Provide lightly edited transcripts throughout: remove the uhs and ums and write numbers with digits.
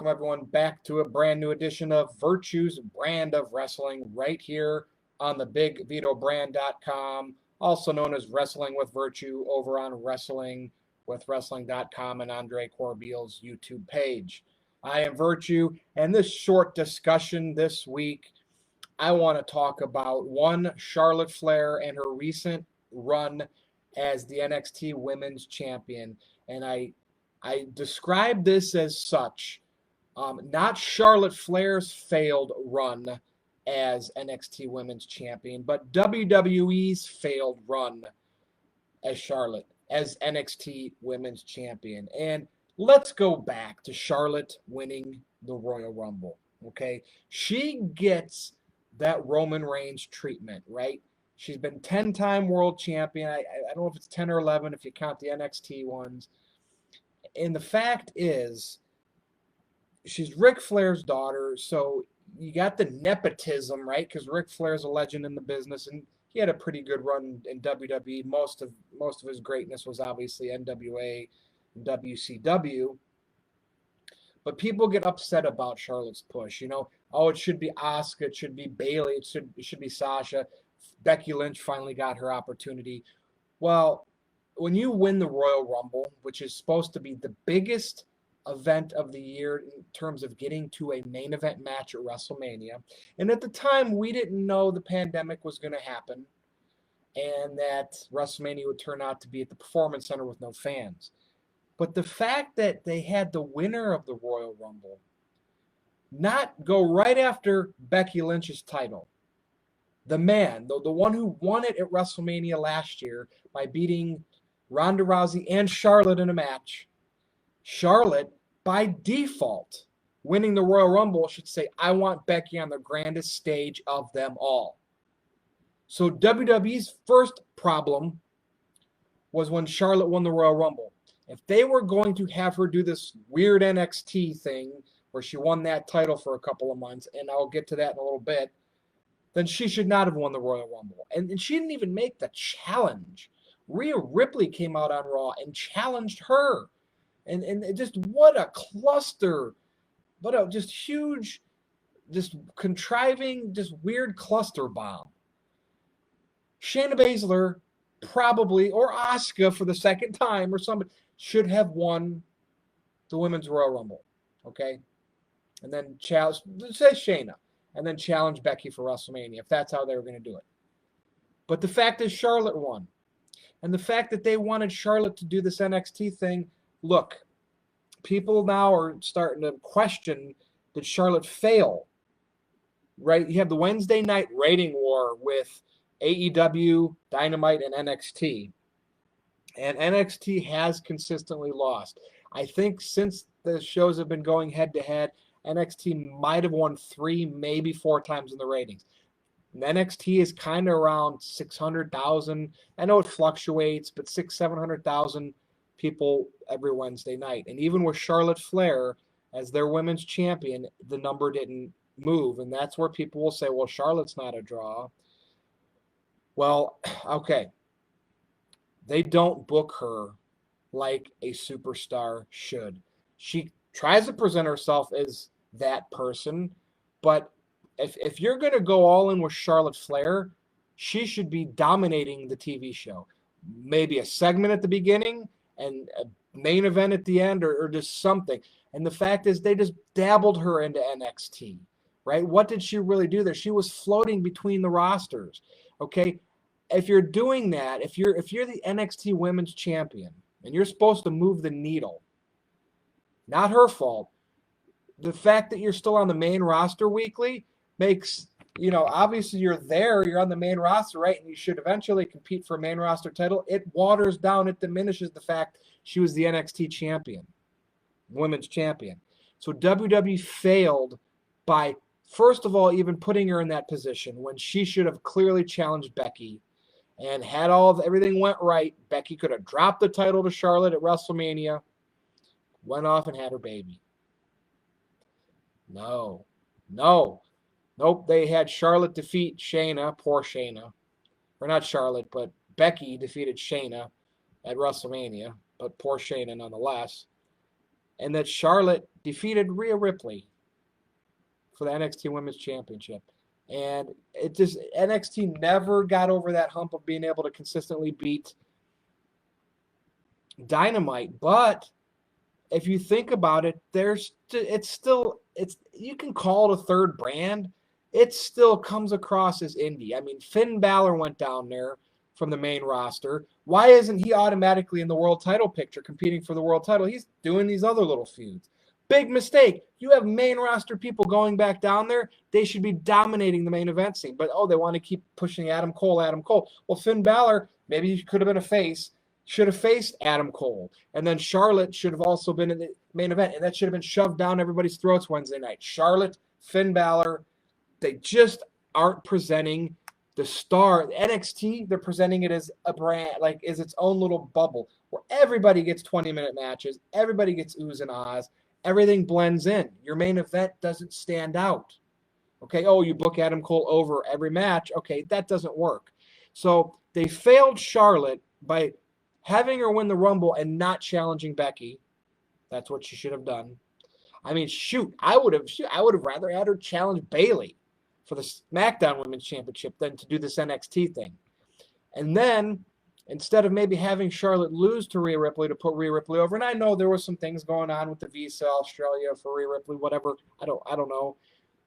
Welcome everyone back to a brand new edition of Virtue's Brand of Wrestling right here on the BigVitoBrand.com, also known as Wrestling with Virtue over on WrestlingWithWrestling.com and Andre Corbeil's YouTube page. I am Virtue, and this short discussion this week, I want to talk about one, Charlotte Flair and her recent run as the NXT Women's Champion, and I describe this as such. Not Charlotte Flair's failed run as NXT Women's Champion, but WWE's failed run as Charlotte as NXT Women's Champion. And let's go back to Charlotte winning the Royal Rumble, okay? She gets that Roman Reigns treatment, right? She's been 10-time world champion. I don't know if it's 10 or 11 if you count the NXT ones. And the fact is, she's Ric Flair's daughter, so you got the nepotism, right? Because Ric Flair's a legend in the business, and he had a pretty good run in WWE. Most of his greatness was obviously NWA and WCW. But people get upset about Charlotte's push. You know, oh, it should be Asuka, it should be Bayley, it should be Sasha. Becky Lynch finally got her opportunity. Well, when you win the Royal Rumble, which is supposed to be the biggest event of the year in terms of getting to a main event match at WrestleMania, and at the time we didn't know the pandemic was going to happen and that WrestleMania would turn out to be at the Performance Center with no fans. But the fact that they had the winner of the Royal Rumble not go right after Becky Lynch's title, the man, the one who won it at WrestleMania last year by beating Ronda Rousey and Charlotte in a match, Charlotte, by default, winning the Royal Rumble, should say, I want Becky on the grandest stage of them all. So WWE's first problem was when Charlotte won the Royal Rumble. If they were going to have her do this weird NXT thing where she won that title for a couple of months, and I'll get to that in a little bit, then she should not have won the Royal Rumble. And she didn't even make the challenge. Rhea Ripley came out on Raw and challenged her. And just what a cluster, what a just huge, just contriving, just weird cluster bomb. Shayna Baszler probably, or Asuka for the second time or somebody, should have won the Women's Royal Rumble, okay? And then challenge, say Shayna, and then challenge Becky for WrestleMania if that's how they were going to do it. But the fact is Charlotte won. And the fact that they wanted Charlotte to do this NXT thing, look, people now are starting to question, did Charlotte fail? Right? You have the Wednesday night rating war with AEW, Dynamite, and NXT. And NXT has consistently lost. I think since the shows have been going head-to-head, NXT might have won 3, maybe 4 times in the ratings. And NXT is kind of around 600,000. I know it fluctuates, but 700,000 people every Wednesday night. And even with Charlotte Flair as their women's champion, the number didn't move. And that's where people will say, well, Charlotte's not a draw. Well, okay. They don't book her like a superstar should. She tries to present herself as that person, but if you're going to go all in with Charlotte Flair, she should be dominating the TV show. Maybe a segment at the beginning and a main event at the end, or just something. And the fact is they just dabbled her into NXT, right? What did she really do there? She was floating between the rosters, okay? If you're doing that, if you're the NXT Women's Champion and you're supposed to move the needle, not her fault. The fact that you're still on the main roster weekly makes, you know, obviously you're there, you're on the main roster, right? And you should eventually compete for a main roster title. It waters down, it diminishes the fact she was the NXT champion, women's champion. So WWE failed by, first of all, even putting her in that position when she should have clearly challenged Becky. And had everything went right, Becky could have dropped the title to Charlotte at WrestleMania, went off and had her baby. Nope, they had Charlotte defeat Shayna, poor Shayna. Or not Charlotte, but Becky defeated Shayna at WrestleMania, but poor Shayna nonetheless. and that Charlotte defeated Rhea Ripley for the NXT Women's Championship. And it just, NXT never got over that hump of being able to consistently beat Dynamite. But if you think about it, you can call it a third brand. It still comes across as indie. I mean, Finn Balor went down there from the main roster. Why isn't he automatically in the world title picture competing for the world title? He's doing these other little feuds. Big mistake. You have main roster people going back down there. They should be dominating the main event scene. But, they want to keep pushing Adam Cole. Well, Finn Balor, maybe he could have been a face, should have faced Adam Cole. And then Charlotte should have also been in the main event. And that should have been shoved down everybody's throats Wednesday night. Charlotte, Finn Balor, they just aren't presenting the star. NXT, they're presenting it as a brand, like as its own little bubble where everybody gets 20-minute matches. Everybody gets oohs and ahs. Everything blends in. Your main event doesn't stand out. Okay, you book Adam Cole over every match. Okay, that doesn't work. So they failed Charlotte by having her win the Rumble and not challenging Becky. That's what she should have done. I mean, I would have rather had her challenge Bayley for the SmackDown Women's Championship than to do this NXT thing. And then, instead of maybe having Charlotte lose to Rhea Ripley to put Rhea Ripley over, and I know there were some things going on with the Visa Australia for Rhea Ripley, whatever, I don't know,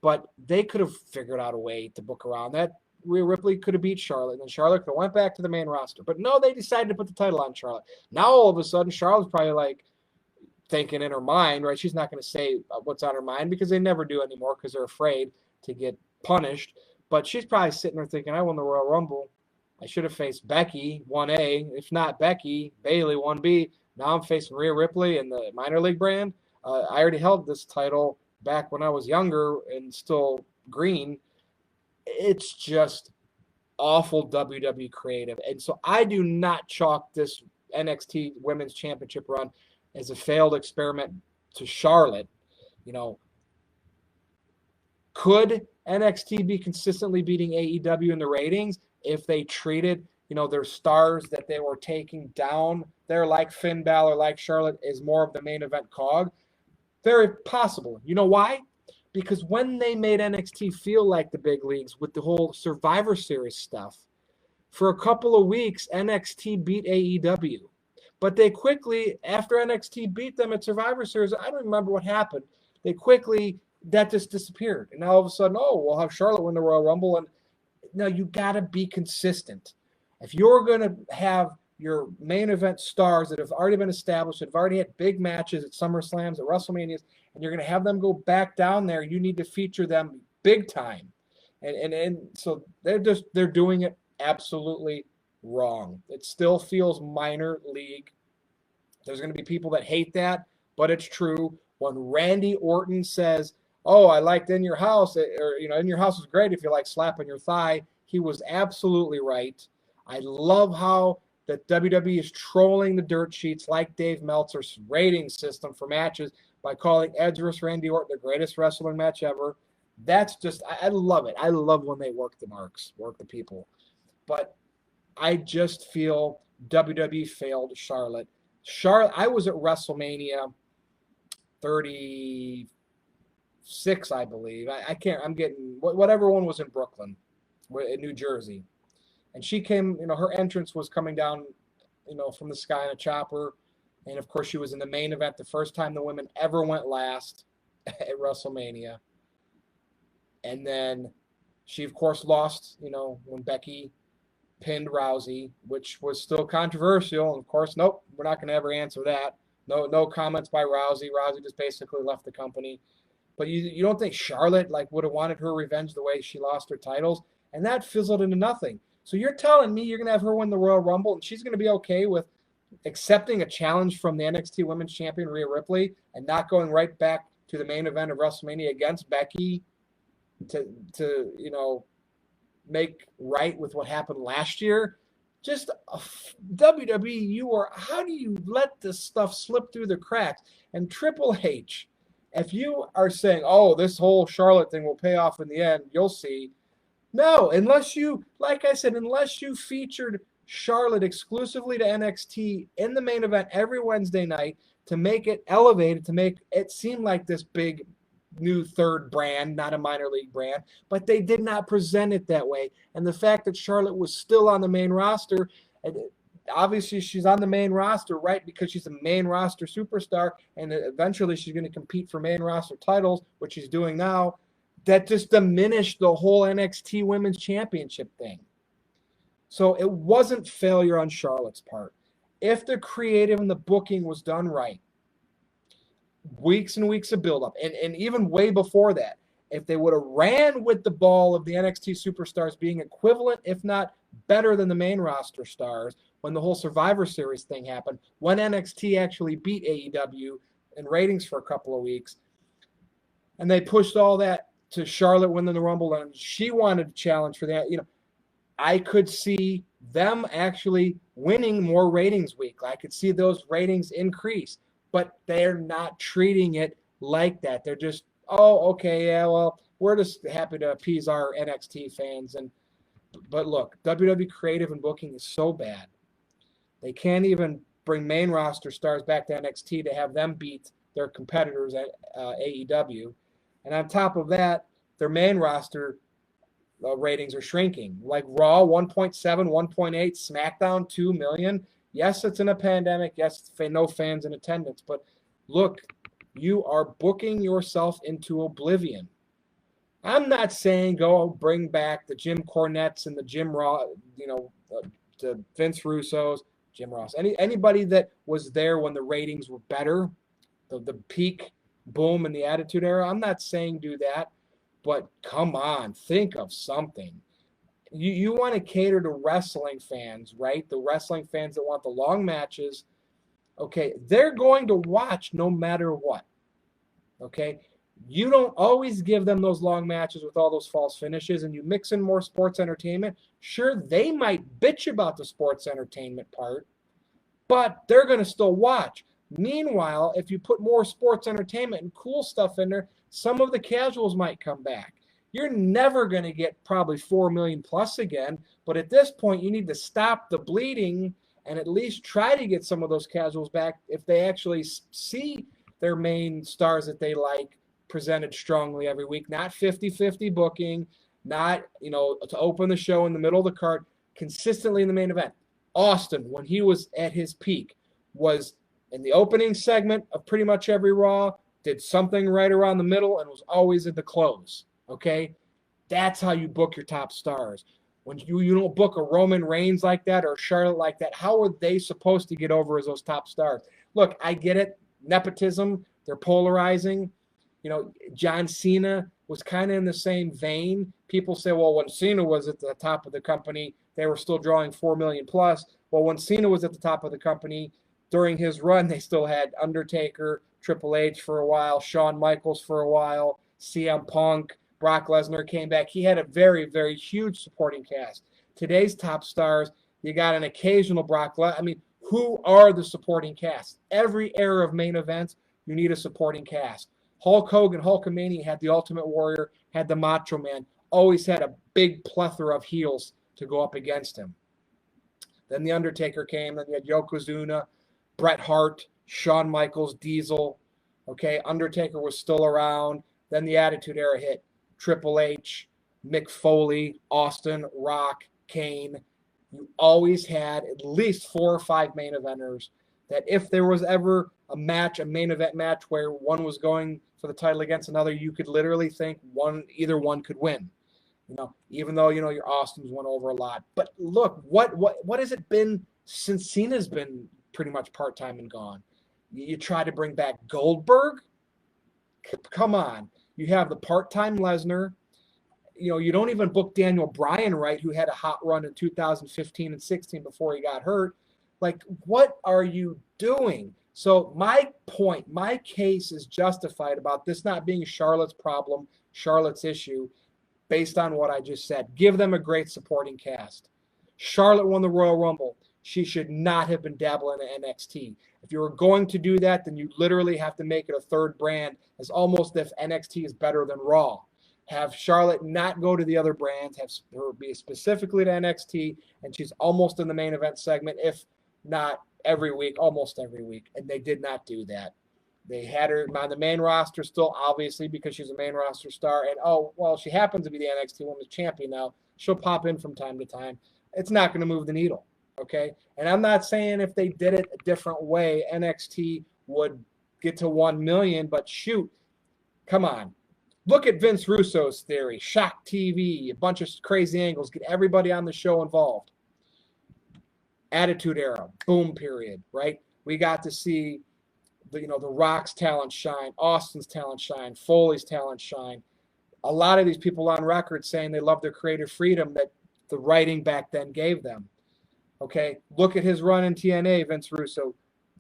but they could have figured out a way to book around that. Rhea Ripley could have beat Charlotte, and then Charlotte could have went back to the main roster. But no, they decided to put the title on Charlotte. Now all of a sudden, Charlotte's probably like thinking in her mind, right? She's not going to say what's on her mind because they never do anymore because they're afraid to get punished. But she's probably sitting there thinking, I won the Royal Rumble. I should have faced Becky, 1A. If not Becky, Bayley, 1B. Now I'm facing Rhea Ripley in the minor league brand. I already held this title back when I was younger and still green. It's just awful WWE creative. And so I do not chalk this NXT Women's Championship run as a failed experiment to Charlotte. Could NXT be consistently beating AEW in the ratings if they treated, their stars that they were taking down there, like Finn Balor, like Charlotte, as more of the main event cog? Very possible. You know why? Because when they made NXT feel like the big leagues with the whole Survivor Series stuff, for a couple of weeks, NXT beat AEW. But they quickly, after NXT beat them at Survivor Series, I don't remember what happened. That just disappeared. And now all of a sudden, we'll have Charlotte win the Royal Rumble. And now you got to be consistent. If you're going to have your main event stars that have already been established, that have already had big matches at SummerSlams, at WrestleManias, and you're going to have them go back down there, you need to feature them big time. And so they're doing it absolutely wrong. It still feels minor league. There's going to be people that hate that, but it's true. When Randy Orton says, I liked In Your House, or, In Your House is great if you like slapping your thigh, he was absolutely right. I love how that WWE is trolling the dirt sheets like Dave Meltzer's rating system for matches by calling Edge vs. Randy Orton the greatest wrestling match ever. That's just, I love it. I love when they work the marks, work the people. But I just feel WWE failed Charlotte. I was at WrestleMania 36, I believe. I'm getting, whatever one was in Brooklyn, in New Jersey. And she came, her entrance was coming down, from the sky in a chopper. And of course, she was in the main event, the first time the women ever went last at WrestleMania. And then she, of course, lost, when Becky pinned Rousey, which was still controversial. And of course, nope, we're not going to ever answer that. No comments by Rousey. Rousey just basically left the company. But you don't think Charlotte would have wanted her revenge the way she lost her titles? And that fizzled into nothing. So you're telling me you're going to have her win the Royal Rumble and she's going to be okay with accepting a challenge from the NXT Women's Champion Rhea Ripley and not going right back to the main event of WrestleMania against Becky to make right with what happened last year? Just WWE, how do you let this stuff slip through the cracks? And Triple H, if you are saying, this whole Charlotte thing will pay off in the end, you'll see. No, unless you featured Charlotte exclusively to NXT in the main event every Wednesday night to make it elevated, to make it seem like this big new third brand, not a minor league brand, but they did not present it that way. And the fact that Charlotte was still on the main roster, and obviously she's on the main roster, right, because she's a main roster superstar, and eventually she's going to compete for main roster titles, which she's doing now. That just diminished the whole NXT Women's Championship thing. So it wasn't failure on Charlotte's part. If the creative and the booking was done right, weeks and weeks of buildup, and even way before that, if they would have ran with the ball of the NXT superstars being equivalent, if not better than the main roster stars, when the whole Survivor Series thing happened, when NXT actually beat AEW in ratings for a couple of weeks, and they pushed all that to Charlotte winning the Rumble, and she wanted to challenge for that, I could see them actually winning more ratings week. I could see those ratings increase, but they're not treating it like that. They're just, oh, okay, yeah, well, we're just happy to appease our NXT fans. But look, WWE creative and booking is so bad. They can't even bring main roster stars back to NXT to have them beat their competitors at AEW. And on top of that, their main roster ratings are shrinking. Like Raw, 1.7, 1.8, SmackDown, 2 million. Yes, it's in a pandemic. Yes, no fans in attendance. But look, you are booking yourself into oblivion. I'm not saying go bring back the Jim Cornettes and the Jim Ross, the Vince Russos, Jim Ross, anybody that was there when the ratings were better, the peak boom in the Attitude Era. I'm not saying do that, but come on, think of something. You want to cater to wrestling fans, right? The wrestling fans that want the long matches. Okay, they're going to watch no matter what. Okay, you don't always give them those long matches with all those false finishes, and you mix in more sports entertainment. Sure, they might bitch about the sports entertainment part, but they're going to still watch. Meanwhile, if you put more sports entertainment and cool stuff in there, some of the casuals might come back. You're never going to get probably 4 million plus again, but at this point, you need to stop the bleeding and at least try to get some of those casuals back if they actually see their main stars that they like presented strongly every week, not 50-50 booking, not, to open the show in the middle of the card, consistently in the main event. Austin, when he was at his peak, was in the opening segment of pretty much every Raw, did something right around the middle, and was always at the close. Okay? That's how you book your top stars. When you don't book a Roman Reigns like that or a Charlotte like that, how are they supposed to get over as those top stars? Look, I get it. Nepotism, they're polarizing. John Cena was kind of in the same vein. People say, well, when Cena was at the top of the company, they were still drawing 4 million plus. Well, when Cena was at the top of the company, during his run, they still had Undertaker, Triple H for a while, Shawn Michaels for a while, CM Punk, Brock Lesnar came back. He had a very, very huge supporting cast. Today's top stars, you got an occasional Brock Lesnar. Who are the supporting cast? Every era of main events, you need a supporting cast. Hulk Hogan, Hulkamania had the Ultimate Warrior, had the Macho Man, always had a big plethora of heels to go up against him. Then the Undertaker came, then you had Yokozuna, Bret Hart, Shawn Michaels, Diesel. Okay, Undertaker was still around. Then the Attitude Era hit. Triple H, Mick Foley, Austin, Rock, Kane. You always had at least 4 or 5 main eventers that if there was ever a main event match where one was going for the title against another, you could literally think either one could win. Even though, your Austins went over a lot. But look, what has it been since Cena's been pretty much part-time and gone? You try to bring back Goldberg? Come on. You have the part-time Lesnar. You don't even book Daniel Bryan right, who had a hot run in 2015 and 16 before he got hurt. Like, what are you doing? So my case is justified about this not being Charlotte's problem, Charlotte's issue, based on what I just said. Give them a great supporting cast. Charlotte won the Royal Rumble. She should not have been dabbling in NXT. If you were going to do that, then you literally have to make it a third brand, as almost if NXT is better than Raw. Have Charlotte not go to the other brands, have her be specifically to NXT, and she's almost in the main event segment, if not every week, almost every week, and they did not do that. They had her on the main roster still, obviously, because she's a main roster star. And, oh, well, she happens to be the NXT Women's Champion now. She'll pop in from time to time. It's not going to move the needle, okay? And I'm not saying if they did it a different way, NXT would get to 1 million, but shoot, come on. Look at Vince Russo's theory. Shock TV, a bunch of crazy angles, get everybody on the show involved. Attitude Era, boom period, right? We got to see the Rock's talent shine, Austin's talent shine, Foley's talent shine. A lot of these people on record saying they love their creative freedom that the writing back then gave them. Okay, look at his run in TNA, Vince Russo.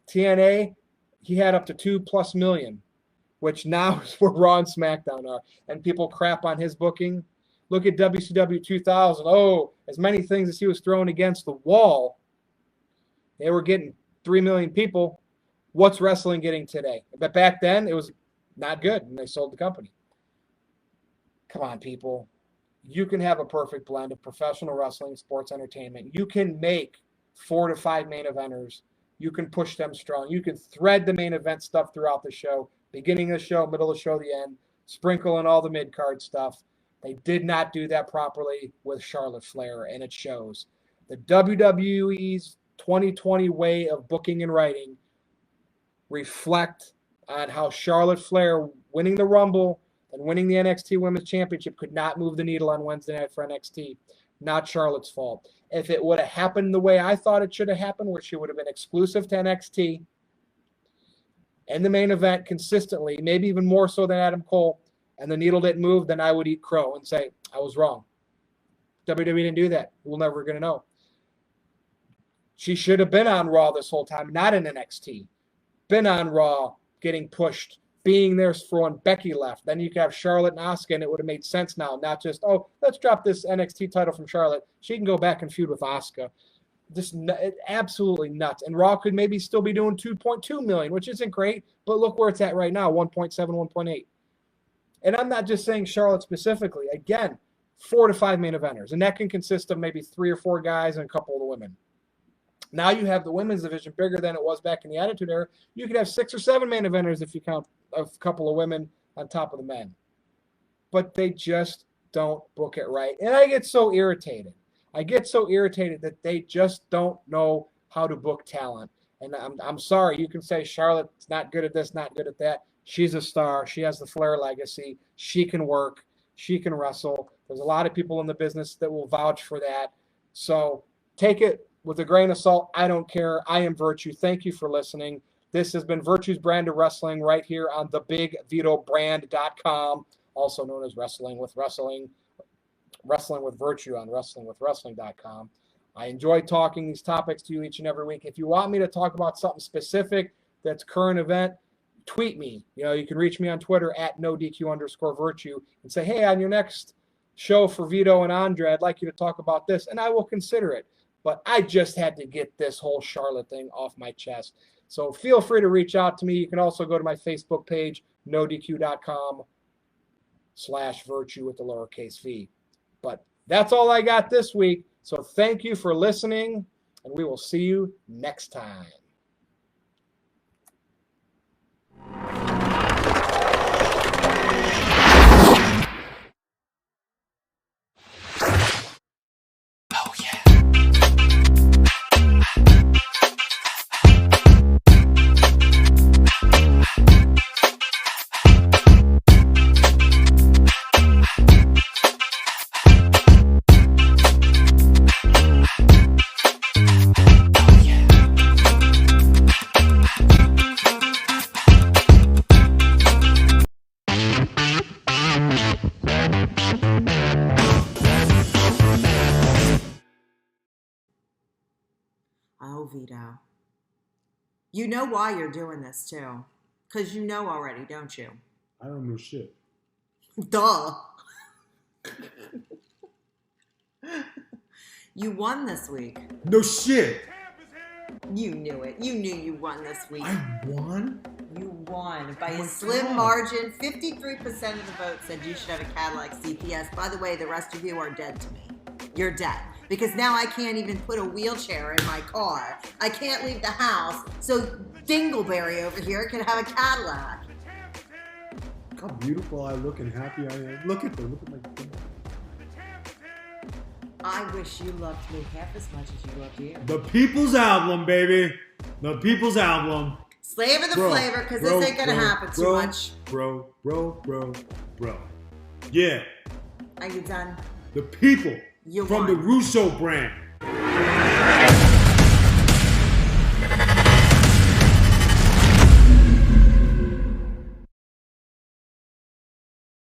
TNA, he had up to 2+ million, which now is where Raw and SmackDown are. And people crap on his booking. Look at WCW 2000. Oh, as many things as he was throwing against the wall, they were getting 3 million people. What's wrestling getting today? But back then, it was not good, and they sold the company. Come on, people. You can have a perfect blend of professional wrestling, sports entertainment. You can make 4 to 5 main eventers. You can push them strong. You can thread the main event stuff throughout the show, beginning of the show, middle of the show, the end, sprinkle in all the mid-card stuff. They did not do that properly with Charlotte Flair, and it shows. The WWE's 2020 way of booking and writing reflect on how Charlotte Flair winning the Rumble and winning the NXT Women's Championship could not move the needle on Wednesday night for NXT. Not Charlotte's fault. If it would have happened the way I thought it should have happened, where she would have been exclusive to NXT and the main event consistently, maybe even more so than Adam Cole, and the needle didn't move, then I would eat crow and say, I was wrong. WWE didn't do that. We're never going to know. She should have been on Raw this whole time, not in NXT. Been on Raw, getting pushed, being there for when Becky left. Then you could have Charlotte and Asuka, and it would have made sense now, not just, oh, let's drop this NXT title from Charlotte. She can go back and feud with Asuka. Just absolutely nuts. And Raw could maybe still be doing 2.2 million, which isn't great, but look where it's at right now, 1.7, 1.8. And I'm not just saying Charlotte specifically. Again, 4 to 5 main eventers, and that can consist of maybe 3 or 4 guys and a couple of the women. Now you have the women's division bigger than it was back in the Attitude Era. You could have 6 or 7 main eventers if you count a couple of women on top of the men. But they just don't book it right. And I get so irritated. I get so irritated that they just don't know how to book talent. And I'm sorry. You can say Charlotte's not good at this, not good at that. She's a star. She has the Flair legacy. She can work. She can wrestle. There's a lot of people in the business that will vouch for that. So take it with a grain of salt. I don't care. I am Virtue. Thank you for listening. This has been Virtue's Brand of Wrestling right here on thebigvitobrand.com, also known as Wrestling with Virtue on wrestlingwithwrestling.com. I enjoy talking these topics to you each and every week. If you want me to talk about something specific that's current event, tweet me. You can reach me on Twitter at @NoDQ_Virtue and say, hey, on your next show for Vito and Andre, I'd like you to talk about this, and I will consider it. But I just had to get this whole Charlotte thing off my chest. So feel free to reach out to me. You can also go to my Facebook page, nodq.com/virtue with the lowercase v. But that's all I got this week. So thank you for listening, and we will see you next time. Oh, Vito. You know why you're doing this, too. Because you know already, don't you? I don't know shit. Duh. You won this week. No shit. You knew it. You knew you won this week. I won? You won by a slim margin. 53% of the vote said you should have a Cadillac CPS. By the way, the rest of you are dead to me. you're dead. Because now I can't even put a wheelchair in my car. I can't leave the house. So Dingleberry over here can have a Cadillac. Look how beautiful I look and happy I am. Look at them. Look at my thing. I wish you loved me half as much as you loved you. The People's Album, baby. The People's Album. Flavor the flavor, because this ain't gonna happen too much. Bro. Yeah. Are you done? The people You from won. the Russo brand.